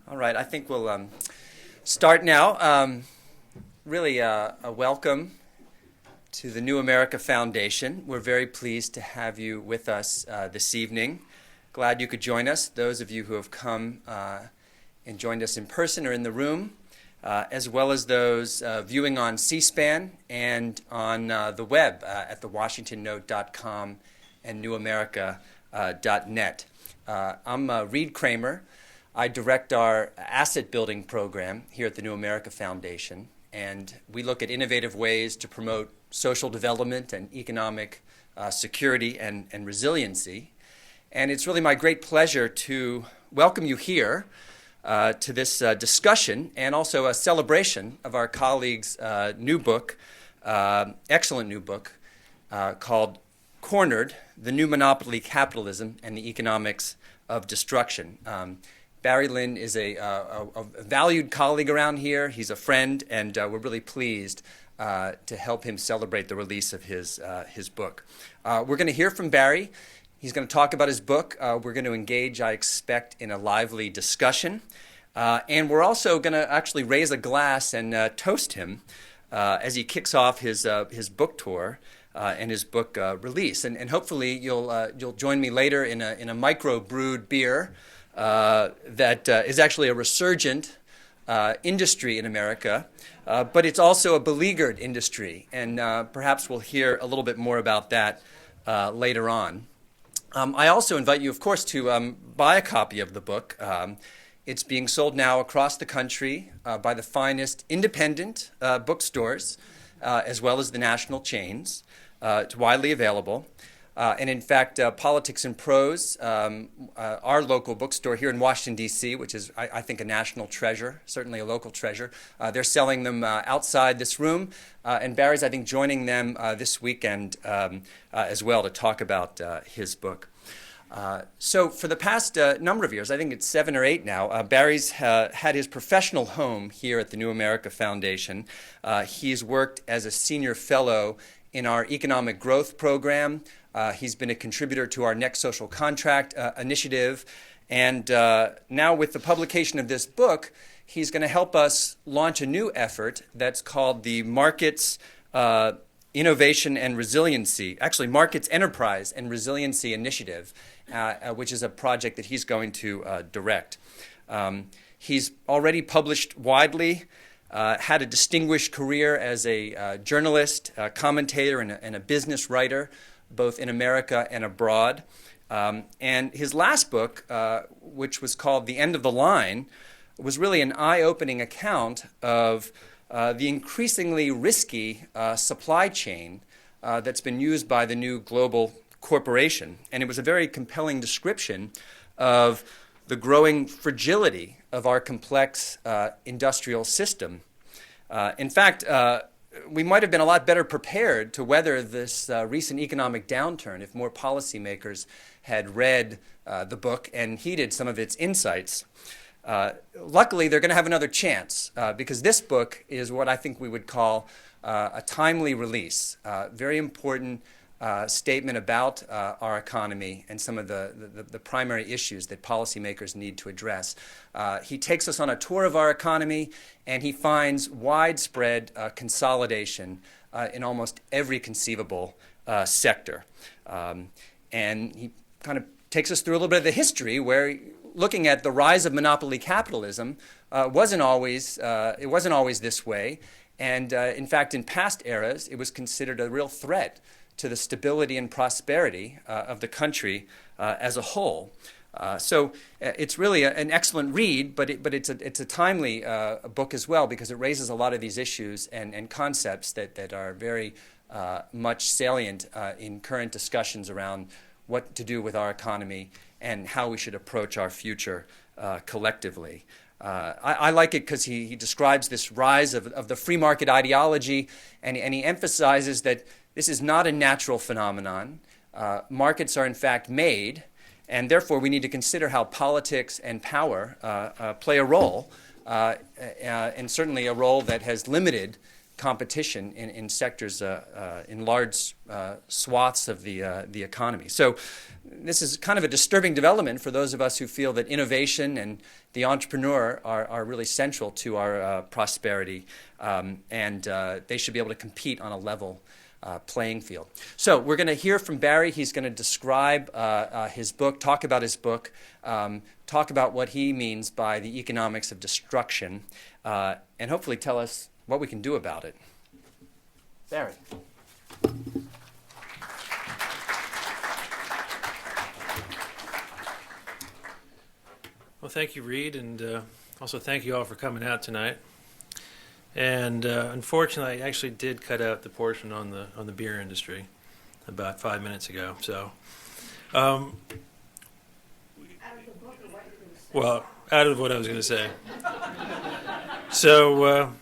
All right, I think we'll start now. Really a welcome to the New America Foundation. We're very pleased to have you with us this evening. Glad you could join us, those of you who have come and joined us in person or in the room, as well as those viewing on C-SPAN and on the web at thewashingtonnote.com and newamerica.net. I'm Reed Kramer. I direct our asset building program here at the New America Foundation, and we look at innovative ways to promote social development and economic security and resiliency. And it's really my great pleasure to welcome you here to this discussion and also a celebration of our colleague's new book, excellent new book, called Cornered, The New Monopoly Capitalism and the Economics of Destruction. Barry Lynn is a valued colleague around here. He's a friend, and we're really pleased to help him celebrate the release of his book. We're going to hear from Barry. He's going to talk about his book. We're going to engage, I expect, in a lively discussion. And we're also going to actually raise a glass and toast him as he kicks off his book tour and his book release. And hopefully you'll join me later in a micro-brewed beer that is actually a resurgent industry in America, but it's also a beleaguered industry, and perhaps we'll hear a little bit more about that later on. I also invite you, of course, to buy a copy of the book. It's being sold now across the country by the finest independent bookstores, as well as the national chains. It's widely available. And in fact, Politics and Prose, our local bookstore here in Washington, D.C., which is, I think, a national treasure, certainly a local treasure, they're selling them outside this room. And Barry's, I think, joining them this weekend as well to talk about his book. So for the past number of years, I think it's 7 or 8 now, Barry's had his professional home here at the New America Foundation. He's worked as a senior fellow in our economic growth program. He's been a contributor to our Next Social Contract initiative. And now with the publication of this book, he's going to help us launch a new effort that's called the Markets Innovation and Resiliency, actually Markets Enterprise and Resiliency Initiative, which is a project that he's going to direct. He's already published widely, had a distinguished career as a journalist, commentator, and a business writer, both in America and abroad. And his last book, which was called The End of the Line, was really an eye-opening account of the increasingly risky supply chain that's been used by the new global corporation. And it was a very compelling description of the growing fragility of our complex industrial system. In fact, we might have been a lot better prepared to weather this recent economic downturn if more policymakers had read the book and heeded some of its insights. Luckily, they're going to have another chance because this book is what I think we would call a timely release, very important statement about our economy and some of the primary issues that policymakers need to address. He takes us on a tour of our economy, and he finds widespread consolidation in almost every conceivable sector. And he kind of takes us through a little bit of the history where looking at the rise of monopoly capitalism wasn't always this way. And in fact, in past eras, it was considered a real threat to the stability and prosperity of the country as a whole. So it's really an excellent read, but it's a timely book as well because it raises a lot of these issues and concepts that are very much salient in current discussions around what to do with our economy and how we should approach our future collectively. I like it because he describes this rise of the free market ideology, and he emphasizes that this is not a natural phenomenon. Markets are in fact made, and therefore we need to consider how politics and power play a role, and certainly a role that has limited competition in sectors, in large swaths of the economy. So this is kind of a disturbing development for those of us who feel that innovation and the entrepreneur are really central to our prosperity, and they should be able to compete on a level playing field. So we're going to hear from Barry. He's going to describe his book, talk about his book, talk about what he means by the economics of destruction, and hopefully tell us what we can do about it. Barry. Well, thank you, Reed, and also thank you all for coming out tonight. And unfortunately, I actually did cut out the portion on the beer industry about 5 minutes ago. So, well, out of what I was going to say. So,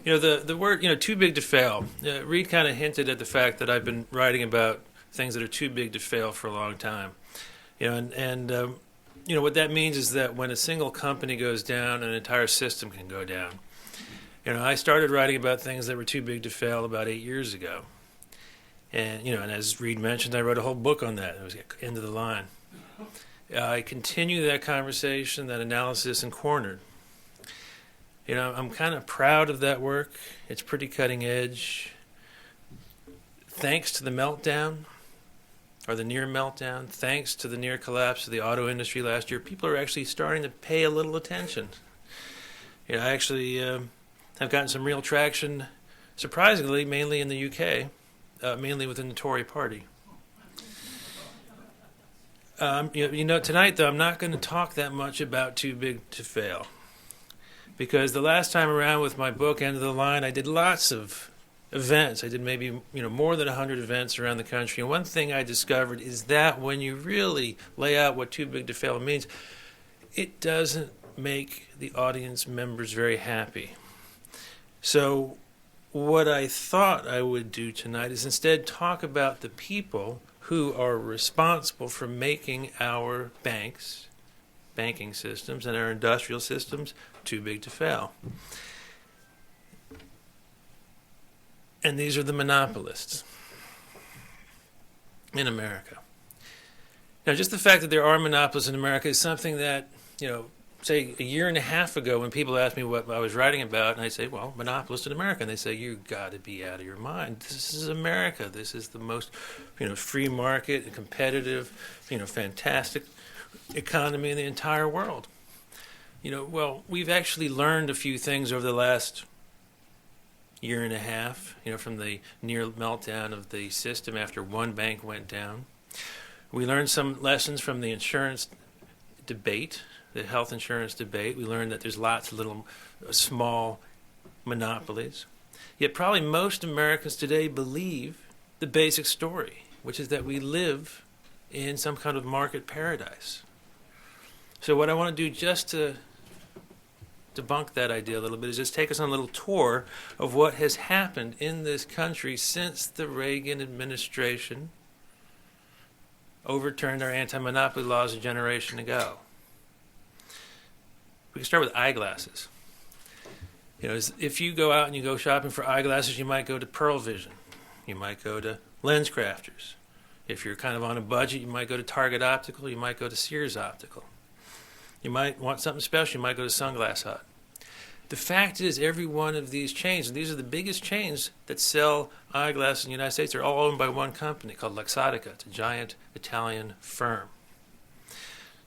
the word, too big to fail. Reed kind of hinted at the fact that I've been writing about things that are too big to fail for a long time. What that means is that when a single company goes down, an entire system can go down. I started writing about things that were too big to fail about 8 years ago. And as Reed mentioned, I wrote a whole book on that. It was end of the line. I continue that conversation, that analysis in Cornered. I'm kind of proud of that work. It's pretty cutting edge. Thanks to the meltdown, or the near meltdown, thanks to the near collapse of the auto industry last year, people are actually starting to pay a little attention. I actually have gotten some real traction, surprisingly, mainly in the UK, mainly within the Tory party. Tonight, though, I'm not going to talk that much about too big to fail. Because the last time around with my book, End of the Line, I did lots of events. I did maybe more than 100 events around the country. And one thing I discovered is that when you really lay out what too big to fail means, it doesn't make the audience members very happy. So what I thought I would do tonight is instead talk about the people who are responsible for making our banking systems, and our industrial systems too big to fail. And these are the monopolists in America. Now, just the fact that there are monopolists in America is something that, say a year and a half ago when people asked me what I was writing about, and I say, well, monopolists in America. And they say, you got to be out of your mind. This is America. This is the most, free market, competitive, fantastic economy in the entire world. Well, we've actually learned a few things over the last year and a half, from the near meltdown of the system after one bank went down. We learned some lessons from the insurance debate, the health insurance debate. We learned that there's lots of little small monopolies. Yet probably most Americans today believe the basic story, which is that we live in some kind of market paradise. So what I want to do just to debunk that idea a little bit is just take us on a little tour of what has happened in this country since the Reagan administration overturned our anti-monopoly laws a generation ago. We can start with eyeglasses. If you go out and you go shopping for eyeglasses, you might go to Pearl Vision. You might go to Lens Crafters. If you're kind of on a budget, you might go to Target Optical. You might go to Sears Optical. You might want something special. You might go to Sunglass Hut. The fact is, every one of these chains, and these are the biggest chains that sell eyeglasses in the United States, are all owned by one company called Luxottica. It's a giant Italian firm.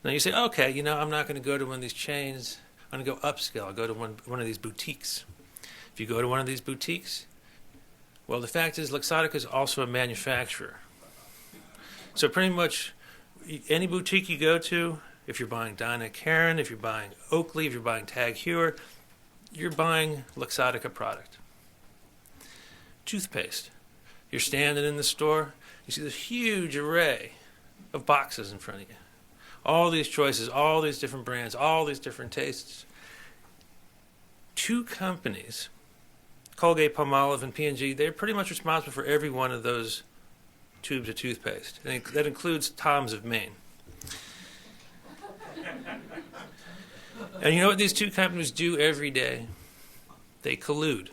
Now you say, okay, I'm not going to go to one of these chains. I'm going to go upscale. I'll go to one of these boutiques. If you go to one of these boutiques, well, the fact is Luxottica is also a manufacturer. So pretty much any boutique you go to, if you're buying Donna Karan, if you're buying Oakley, if you're buying Tag Heuer, you're buying Luxottica product. Toothpaste. You're standing in the store, you see this huge array of boxes in front of you. All these choices, all these different brands, all these different tastes. Two companies, Colgate-Palmolive and P&G, they're pretty much responsible for every one of those tubes of toothpaste. And that includes Tom's of Maine. And you know what these two companies do every day? They collude.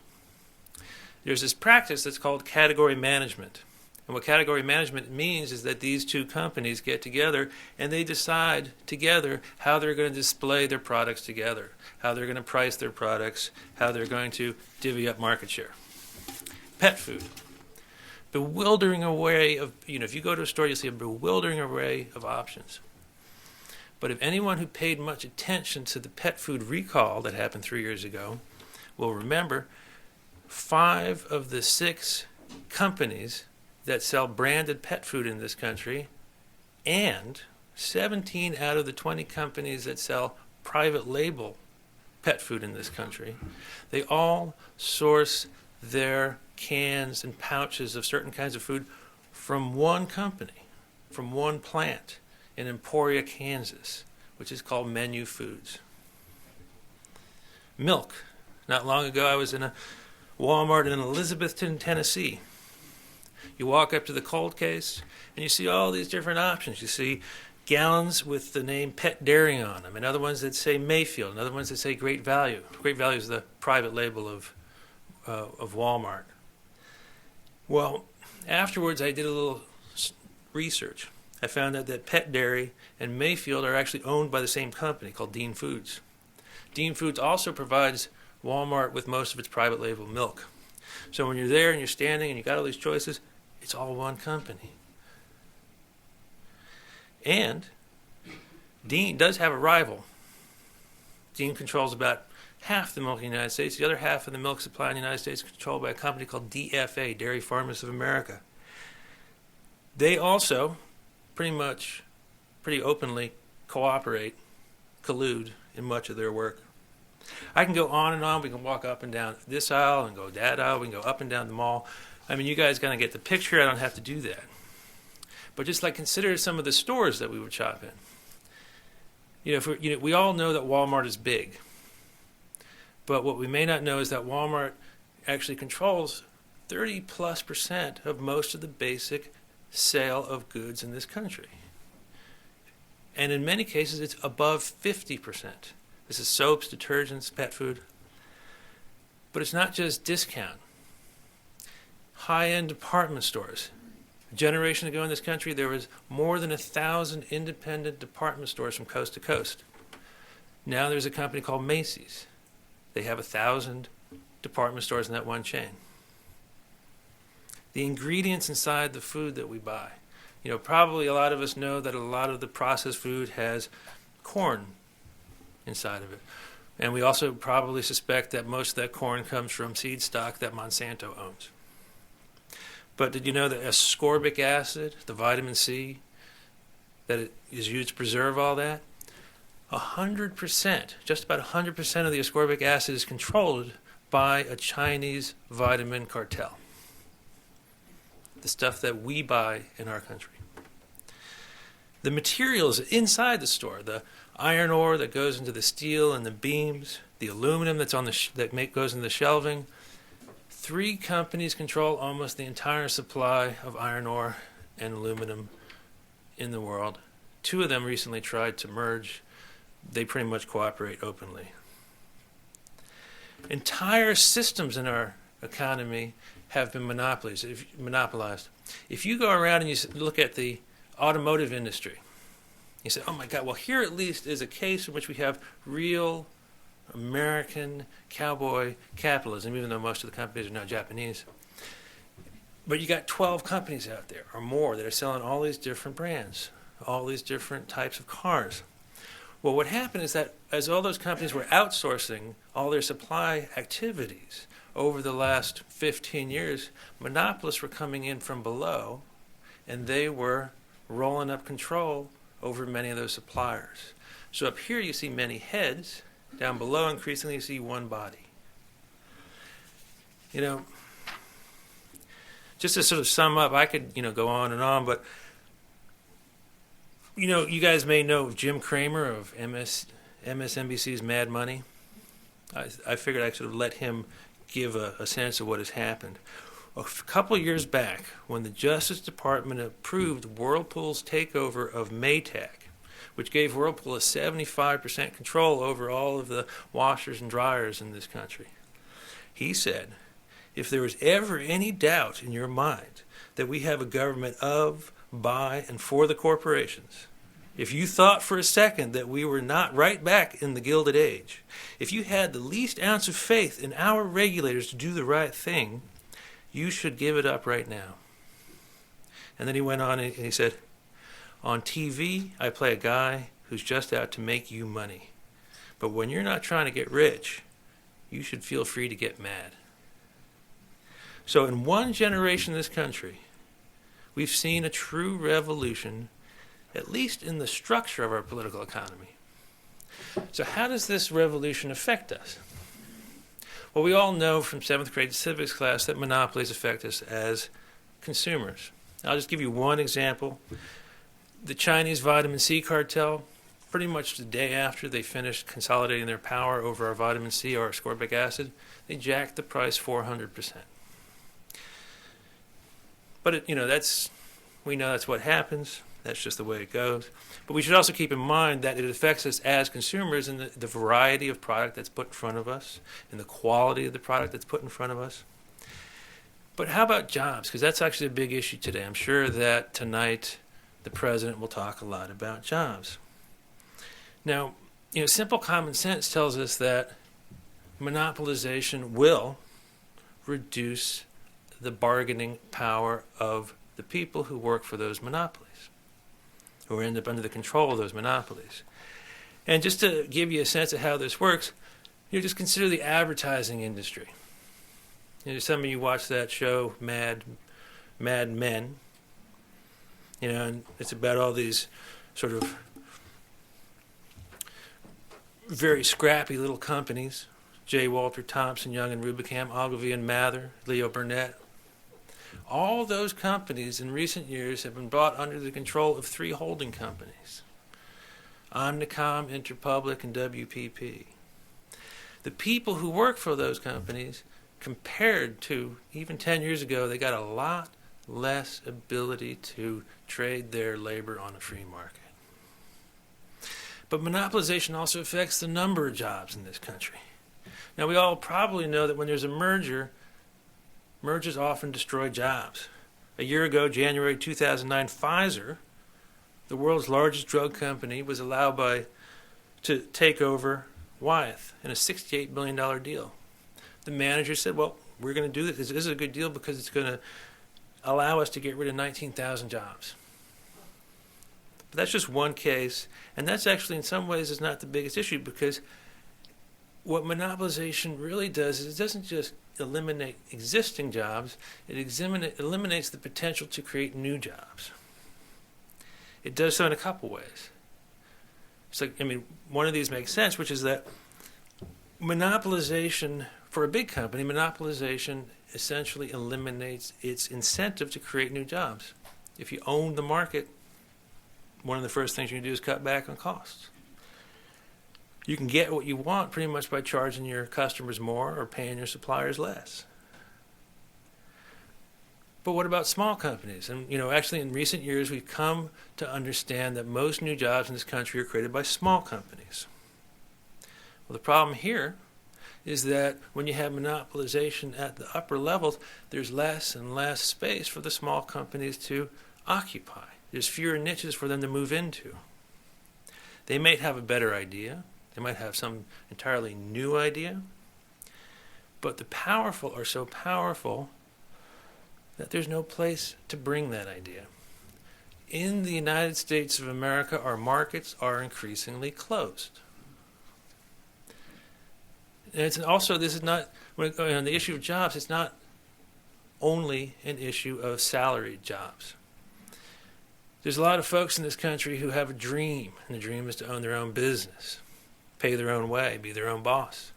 there's this practice that's called category management. And what category management means is that these two companies get together and they decide together how they're going to display their products together, how they're going to price their products, how they're going to divvy up market share. Pet food. Bewildering array of, if you go to a store, you'll see a bewildering array of options. But if anyone who paid much attention to the pet food recall that happened 3 years ago will remember, 5 of the 6 companies that sell branded pet food in this country, and 17 out of the 20 companies that sell private label pet food in this country, they all source their cans and pouches of certain kinds of food from one company, from one plant in Emporia, Kansas, which is called Menu Foods. Milk. Not long ago, I was in a Walmart in Elizabethton, Tennessee. You walk up to the cold case, and you see all these different options. You see gallons with the name Pet Dairy on them, and other ones that say Mayfield, and other ones that say Great Value. Great Value is the private label of Walmart. Well, afterwards, I did a little research. I found out that Pet Dairy and Mayfield are actually owned by the same company called Dean Foods. Dean Foods also provides Walmart with most of its private label milk. So when you're there and you're standing and you got all these choices, it's all one company. And Dean does have a rival. Dean controls about half the milk in the United States. The other half of the milk supply in the United States is controlled by a company called DFA, Dairy Farmers of America. They also pretty openly cooperate, collude in much of their work. I can go on and on. We can walk up and down this aisle and go that aisle. We can go up and down the mall. I mean, you guys kind of get the picture. I don't have to do that. But just consider some of the stores that we would shop in. We all know that Walmart is big. But what we may not know is that Walmart actually controls 30+% of most of the basic sale of goods in this country. And in many cases, it's above 50%. This is soaps, detergents, pet food. But it's not just discount. High-end department stores. A generation ago in this country, there was more than 1,000 independent department stores from coast to coast. Now there's a company called Macy's. They have 1,000 department stores in that one chain. The ingredients inside the food that we buy. Probably a lot of us know that a lot of the processed food has corn inside of it. And we also probably suspect that most of that corn comes from seed stock that Monsanto owns. But did you know that ascorbic acid, the vitamin C, that it is used to preserve all that? 100%, just about 100% of the ascorbic acid is controlled by a Chinese vitamin cartel. The stuff that we buy in our country. The materials inside the store, the iron ore that goes into the steel and the beams, the aluminum that's on goes into the shelving. 3 companies control almost the entire supply of iron ore and aluminum in the world. 2 of them recently tried to merge. They pretty much cooperate openly. Entire systems in our economy have been monopolized. If you go around and you look at the automotive industry, you say, oh my God, well here at least is a case in which we have real American cowboy capitalism, even though most of the companies are now Japanese. But you got 12 companies out there or more that are selling all these different brands, all these different types of cars. Well, what happened is that as all those companies were outsourcing all their supply activities over the last 15 years, monopolists were coming in from below, and they were rolling up control over many of those suppliers. So up here you see many heads. Down below, increasingly, you see one body. Just to sort of sum up, I could, go on and on, but, you guys may know Jim Cramer of MSNBC's Mad Money. I figured I should let him give a sense of what has happened. A couple of years back, when the Justice Department approved Whirlpool's takeover of Maytag, which gave Whirlpool a 75% control over all of the washers and dryers in this country, he said, if there was ever any doubt in your mind that we have a government of, by, and for the corporations, if you thought for a second that we were not right back in the Gilded Age, if you had the least ounce of faith in our regulators to do the right thing, you should give it up right now. And then he went on and he said, on TV, I play a guy who's just out to make you money. But when you're not trying to get rich, you should feel free to get mad. So in one generation in this country, we've seen a true revolution, at least in the structure of our political economy. So how does this revolution affect us? Well, we all know from 7th grade civics class that monopolies affect us as consumers. I'll just give you one example. The Chinese vitamin C cartel, pretty much the day after they finished consolidating their power over our vitamin C or ascorbic acid, they jacked the price 400%. But we know that's what happens. That's just the way it goes. But we should also keep in mind that it affects us as consumers in the variety of product that's put in front of us, and the quality of the product that's put in front of us. But how about jobs? Because that's actually a big issue today. I'm sure that tonight the president will talk a lot about jobs. Now, simple common sense tells us that monopolization will reduce the bargaining power of the people who work for those monopolies, who end up under the control of those monopolies. And just to give you a sense of how this works, just consider the advertising industry. Some of you watch that show, Mad Men, and it's about all these sort of very scrappy little companies, J. Walter Thompson, Young and Rubicam, Ogilvy and Mather, Leo Burnett. All those companies in recent years have been brought under the control of 3 holding companies, Omnicom, Interpublic, and WPP. The people who work for those companies, compared to even 10 years ago, they got a lot less ability to trade their labor on a free market. But monopolization also affects the number of jobs in this country. Now, we all probably know that when there's a merger, mergers often destroy jobs. A year ago, January 2009, Pfizer, the world's largest drug company, was allowed to take over Wyeth in a $68 billion deal. The manager said, well, we're going to do this. This is a good deal because it's going to allow us to get rid of 19,000 jobs. But that's just one case, and that's actually in some ways is not the biggest issue, because what monopolization really does is it doesn't just eliminate existing jobs, it eliminates the potential to create new jobs. It does so in a couple ways. One of these makes sense, which is that monopolization, for a big company, monopolization essentially eliminates its incentive to create new jobs. If you own the market, one of the first things you can do is cut back on costs. You can get what you want pretty much by charging your customers more or paying your suppliers less. But what about small companies? And actually in recent years we've come to understand that most new jobs in this country are created by small companies. Well, the problem here is that when you have monopolization at the upper levels, there's less and less space for the small companies to occupy. There's fewer niches for them to move into. They might have a better idea. They might have some entirely new idea. But the powerful are so powerful that there's no place to bring that idea. In the United States of America, our markets are increasingly closed. And it's also, this is not, on the issue of jobs, it's not only an issue of salaried jobs. There's a lot of folks in this country who have a dream, and the dream is to own their own business, pay their own way, be their own boss.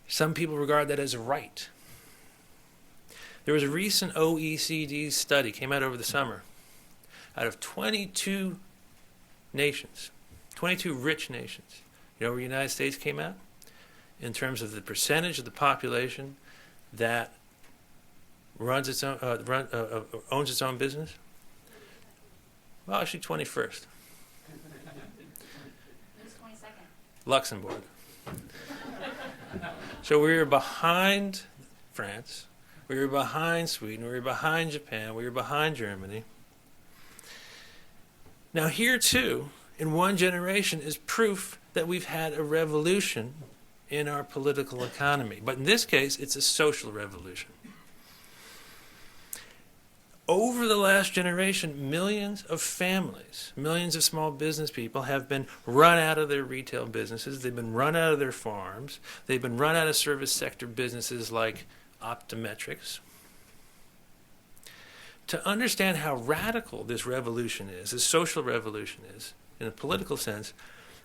Some people regard that as a right. There was a recent OECD study, came out over the summer, out of 22 nations, 22 rich nations. You know where the United States came out? In terms of the percentage of the population that runs its own, owns its own business? Well, actually 21st. Who's 22nd? Luxembourg. So we're behind France. We were behind Sweden. We were behind Japan. We were behind Germany. Now here, too, in one generation is proof that we've had a revolution in our political economy. But in this case, it's a social revolution. Over the last generation, millions of families, millions of small business people have been run out of their retail businesses. They've been run out of their farms. They've been run out of service sector businesses like optometrics. To understand how radical this revolution is, this social revolution is, in a political sense,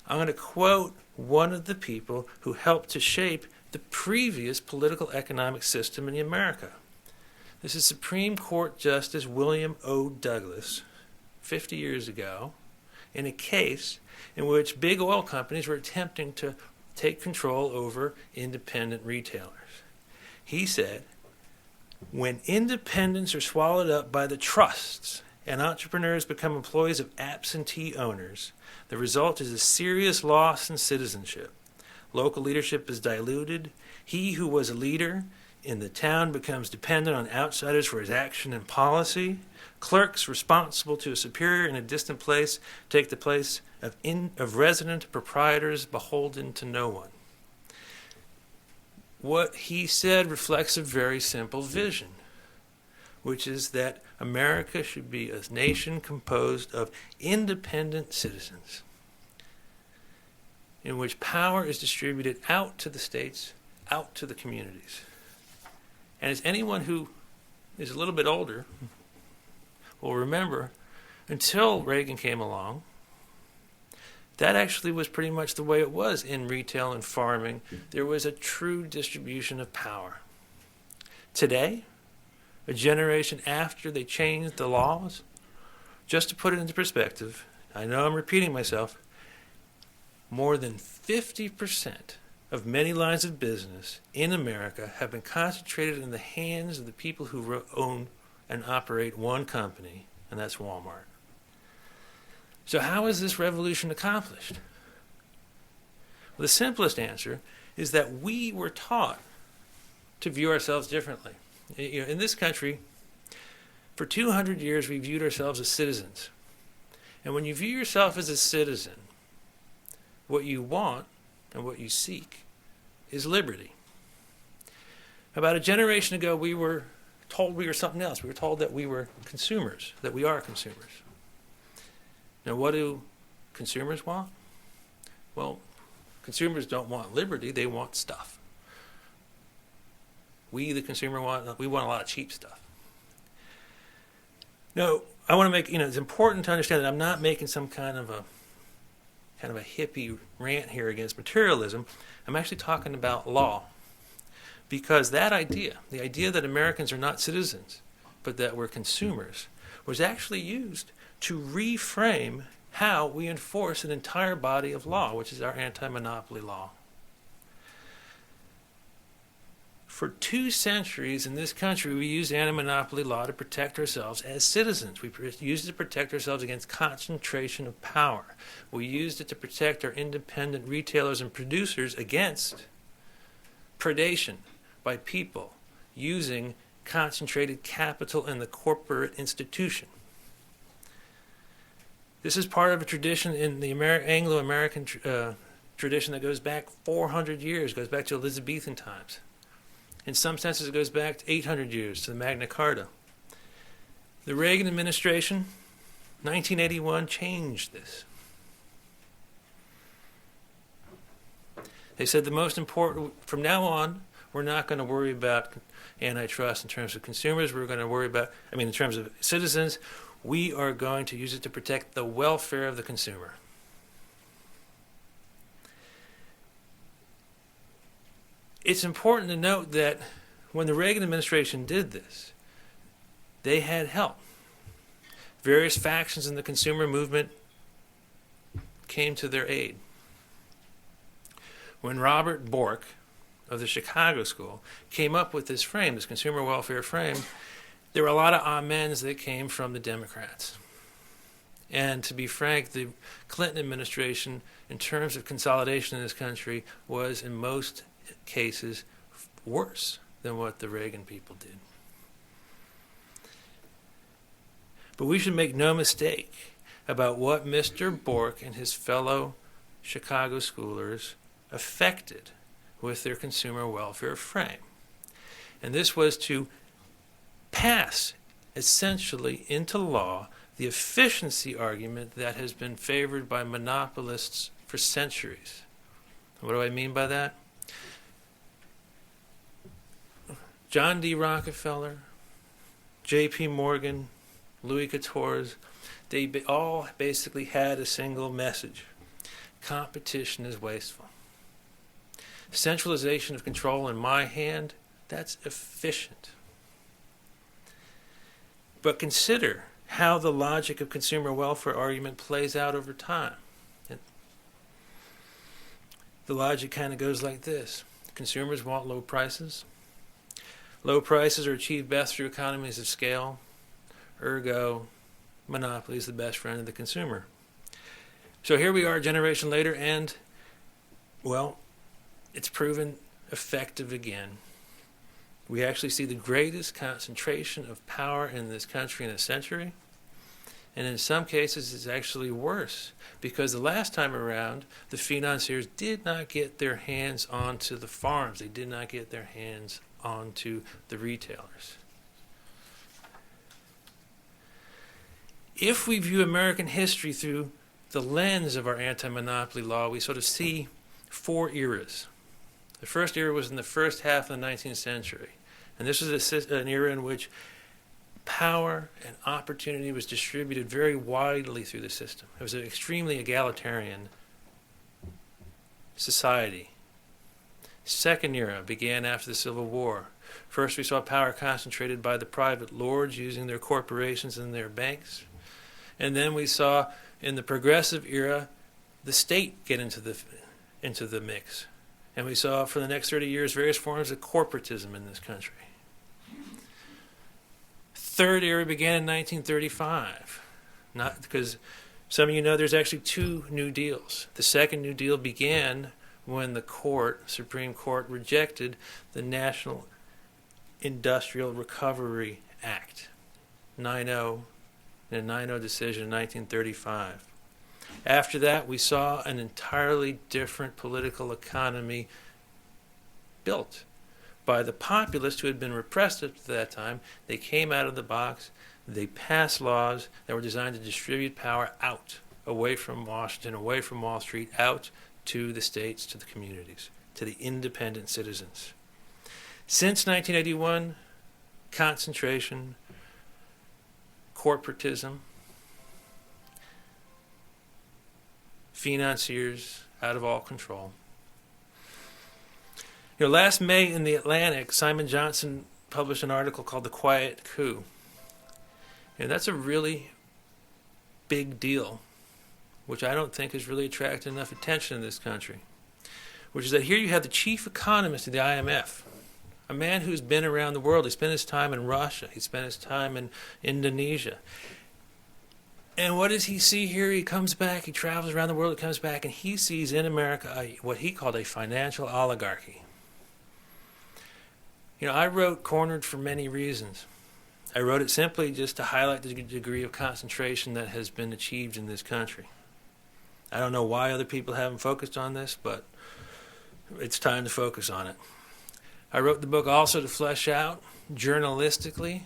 I'm going to quote one of the people who helped to shape the previous political economic system in America. This is Supreme Court Justice William O. Douglas, 50 years ago, in a case in which big oil companies were attempting to take control over independent retailers. He said, when independents are swallowed up by the trusts and entrepreneurs become employees of absentee owners, the result is a serious loss in citizenship. Local leadership is diluted. He who was a leader in the town becomes dependent on outsiders for his action and policy. Clerks responsible to a superior in a distant place take the place of resident proprietors beholden to no one. What he said reflects a very simple vision, which is that America should be a nation composed of independent citizens, in which power is distributed out to the states, out to the communities. And as anyone who is a little bit older will remember, until Reagan came along, that actually was pretty much the way it was in retail and farming. There was a true distribution of power. Today, a generation after they changed the laws, just to put it into perspective, I know I'm repeating myself, more than 50% of many lines of business in America have been concentrated in the hands of the people who own and operate one company, and that's Walmart. So how is this revolution accomplished? Well, the simplest answer is that we were taught to view ourselves differently. In this country, for 200 years we viewed ourselves as citizens. And when you view yourself as a citizen, what you want and what you seek is liberty. About a generation ago, we were told we were something else. We were told that we were consumers, that we are consumers. Now, what do consumers want? Well, consumers don't want liberty, they want stuff. We, the consumer, want a lot of cheap stuff. Now, I want to make, it's important to understand that I'm not making some kind of a hippie rant here against materialism. I'm actually talking about law. Because that idea, the idea that Americans are not citizens, but that we're consumers, was actually used to reframe how we enforce an entire body of law, which is our anti-monopoly law. For 2 centuries in this country, we used anti-monopoly law to protect ourselves as citizens. We used it to protect ourselves against concentration of power. We used it to protect our independent retailers and producers against predation by people using concentrated capital in the corporate institution. This is part of a tradition in the Anglo-American tradition that goes back 400 years, goes back to Elizabethan times. In some senses, it goes back to 800 years, to the Magna Carta. The Reagan administration, 1981, changed this. They said the most important, from now on, we're not going to worry about antitrust in terms of consumers. We're going to worry about, in terms of citizens, we are going to use it to protect the welfare of the consumer. It's important to note that when the Reagan administration did this, they had help. Various factions in the consumer movement came to their aid. When Robert Bork of the Chicago School came up with this frame, this consumer welfare frame, there were a lot of amens that came from the Democrats. And to be frank, the Clinton administration, in terms of consolidation in this country, was in most cases worse than what the Reagan people did. But we should make no mistake about what Mr. Bork and his fellow Chicago schoolers affected with their consumer welfare frame. And this was to pass, essentially, into law the efficiency argument that has been favored by monopolists for centuries. What do I mean by that? John D. Rockefeller, J.P. Morgan, Louis XIV, they all basically had a single message. Competition is wasteful. Centralization of control in my hand, that's efficient. But consider how the logic of consumer welfare argument plays out over time. The logic kind of goes like this. Consumers want low prices. Low prices are achieved best through economies of scale. Ergo, monopoly is the best friend of the consumer. So here we are a generation later, and, well, it's proven effective again. We actually see the greatest concentration of power in this country in a century. And in some cases, it's actually worse, because the last time around, the financiers did not get their hands onto the farms. They did not get their hands onto the retailers. If we view American history through the lens of our anti-monopoly law, we sort of see 4 eras. The first era was in the first half of the 19th century. And this was an era in which power and opportunity was distributed very widely through the system. It was an extremely egalitarian society. Second era began after the Civil War. First, we saw power concentrated by the private lords using their corporations and their banks. And then we saw, in the progressive era, the state get into the mix. And we saw, for the next 30 years, various forms of corporatism in this country. Third era began in 1935. Not because some of you know there's actually 2 New Deals. The second New Deal began when the Supreme Court, rejected the National Industrial Recovery Act, 9-0, in a 9-0 decision in 1935. After that, we saw an entirely different political economy built by the populists who had been repressed up to that time. They came out of the box. They passed laws that were designed to distribute power out, away from Washington, away from Wall Street, out to the states, to the communities, to the independent citizens. Since 1981, concentration, corporatism, financiers out of all control. Last May in The Atlantic, Simon Johnson published an article called The Quiet Coup. That's a really big deal, which I don't think has really attracted enough attention in this country, which is that here you have the chief economist of the IMF, a man who's been around the world. He spent his time in Russia. He spent his time in Indonesia. And what does he see here? He comes back, he travels around the world, he comes back, and he sees in America what he called a financial oligarchy. I wrote Cornered for many reasons. I wrote it simply just to highlight the degree of concentration that has been achieved in this country. I don't know why other people haven't focused on this, but it's time to focus on it. I wrote the book also to flesh out, journalistically,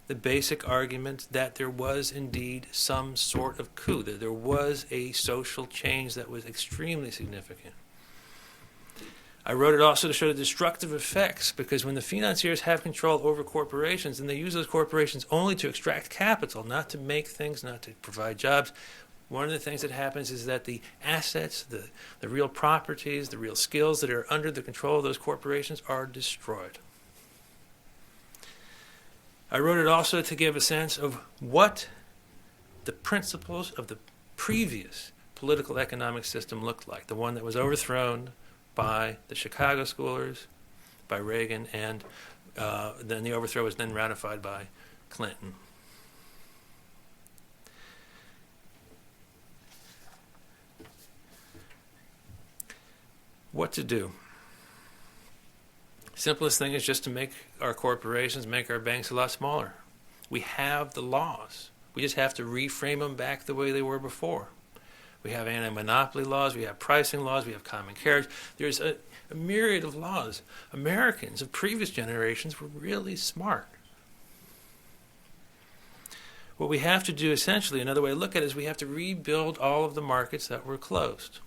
the basic argument that there was indeed some sort of coup, that there was a social change that was extremely significant. I wrote it also to show the destructive effects, because when the financiers have control over corporations, and they use those corporations only to extract capital, not to make things, not to provide jobs, one of the things that happens is that the assets, the real properties, the real skills that are under the control of those corporations are destroyed. I wrote it also to give a sense of what the principles of the previous political economic system looked like, the one that was overthrown by the Chicago schoolers, by Reagan, and then the overthrow was then ratified by Clinton. What to do? Simplest thing is just to make our corporations, make our banks a lot smaller. We have the laws. We just have to reframe them back the way they were before. We have anti-monopoly laws, we have pricing laws, we have common carriage. There's a myriad of laws. Americans of previous generations were really smart. What we have to do essentially, another way to look at it, is we have to rebuild all of the markets that were closed.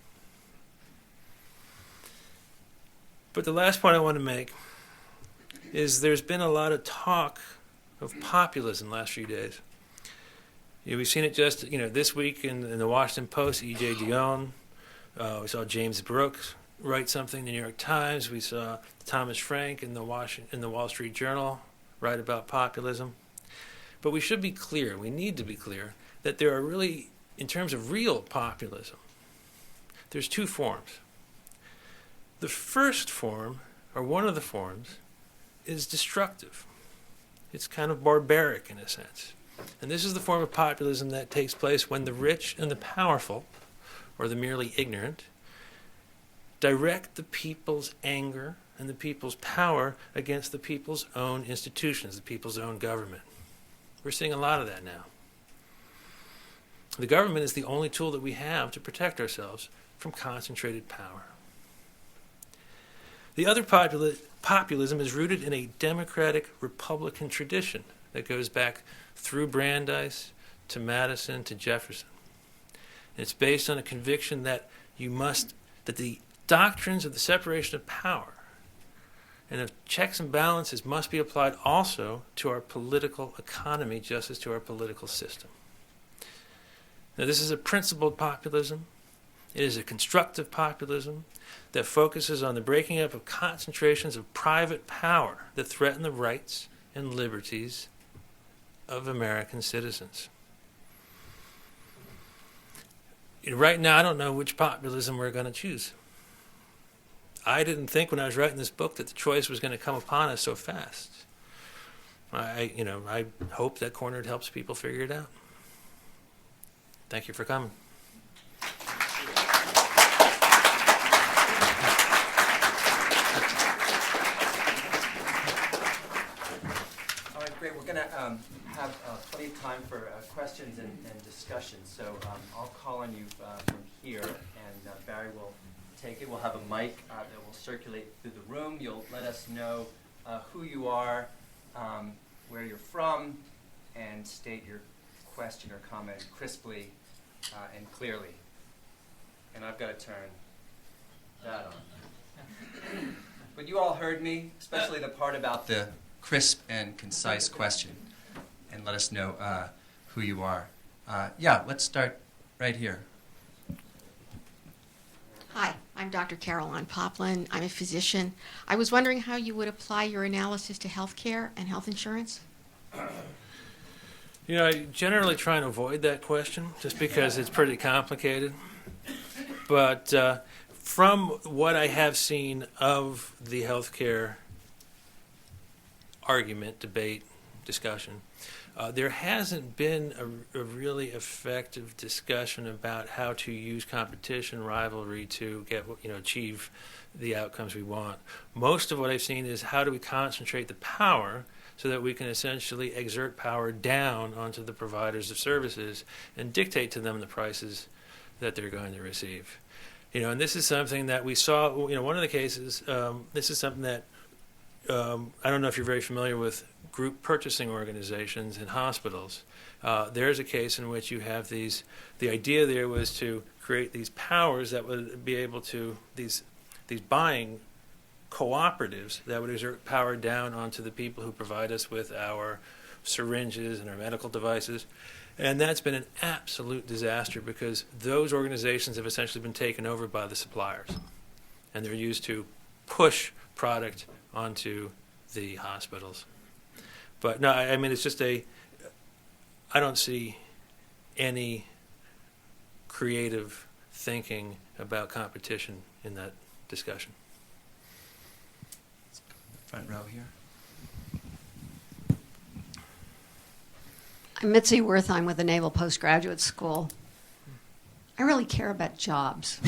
But the last point I want to make is there's been a lot of talk of populism the last few days. We've seen it just this week in the Washington Post, E.J. Dionne. We saw James Brooks write something in the New York Times. We saw Thomas Frank in the Wall Street Journal write about populism. But we should be clear, we need to be clear, that there are really, in terms of real populism, there's two forms. The first form, or one of the forms, is destructive. It's kind of barbaric in a sense. And this is the form of populism that takes place when the rich and the powerful, or the merely ignorant, direct the people's anger and the people's power against the people's own institutions, the people's own government. We're seeing a lot of that now. The government is the only tool that we have to protect ourselves from concentrated power. The other populism is rooted in a democratic Republican tradition that goes back through Brandeis to Madison to Jefferson. And it's based on a conviction that that the doctrines of the separation of power and of checks and balances must be applied also to our political economy, just as to our political system. Now, this is a principled populism. It is a constructive populism that focuses on the breaking up of concentrations of private power that threaten the rights and liberties of American citizens. Right now, I don't know which populism we're going to choose. I didn't think when I was writing this book that the choice was going to come upon us so fast. I hope that Cornered helps people figure it out. Thank you for coming. All right, great. We're going to have plenty of time for questions and discussion. So I'll call on you from here, and Barry will take it. We'll have a mic that will circulate through the room. You'll let us know who you are, where you're from, and state your question or comment crisply and clearly. And I've got to turn that on. But you all heard me, especially the part about the crisp and concise question. And let us know who you are. Let's start right here. Hi, I'm Dr. Caroline Poplin. I'm a physician. I was wondering how you would apply your analysis to health care and health insurance? I generally try and avoid that question just because it's pretty complicated. But from what I have seen of the healthcare argument, debate, discussion, there hasn't been a really effective discussion about how to use competition, rivalry to get achieve the outcomes we want. Most of what I've seen is how do we concentrate the power so that we can essentially exert power down onto the providers of services and dictate to them the prices that they're going to receive. And this is something that we saw. One of the cases. This is something that I don't know if you're very familiar with group purchasing organizations in hospitals. There's a case in which you have these. The idea there was to create these powers that would be able to these buying cooperatives that would exert power down onto the people who provide us with our syringes and our medical devices. And that's been an absolute disaster because those organizations have essentially been taken over by the suppliers. And they're used to push product onto the hospitals. But no, I mean, it's just I don't see any creative thinking about competition in that discussion. Front row here. I'm Mitzi Worth. I'm with the Naval Postgraduate School. I really care about jobs.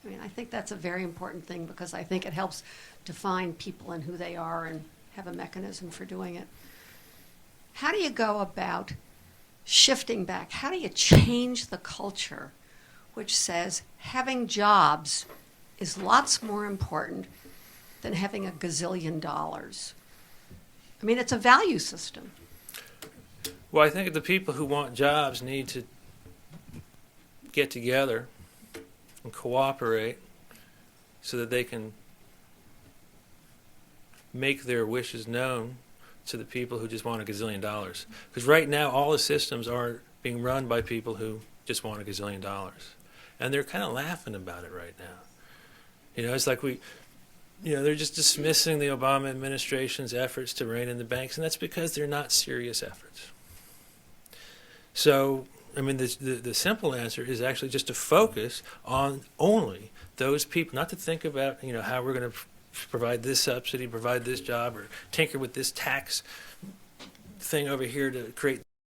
I mean, I think that's a very important thing because I think it helps define people and who they are and have a mechanism for doing it. How do you go about shifting back? How do you change the culture which says having jobs is lots more important than having a gazillion dollars? I mean, it's a value system. Well, I think the people who want jobs need to get together and cooperate so that they can make their wishes known to the people who just want a gazillion dollars. Because right now, all the systems are being run by people who just want a gazillion dollars. And they're kind of laughing about it right now. You know, it's like they're just dismissing the Obama administration's efforts to rein in the banks, and that's because they're not serious efforts. So, I mean, the simple answer is actually just to focus on only those people, not to think about, how we're going to provide this subsidy, provide this job, or tinker with this tax thing over here to create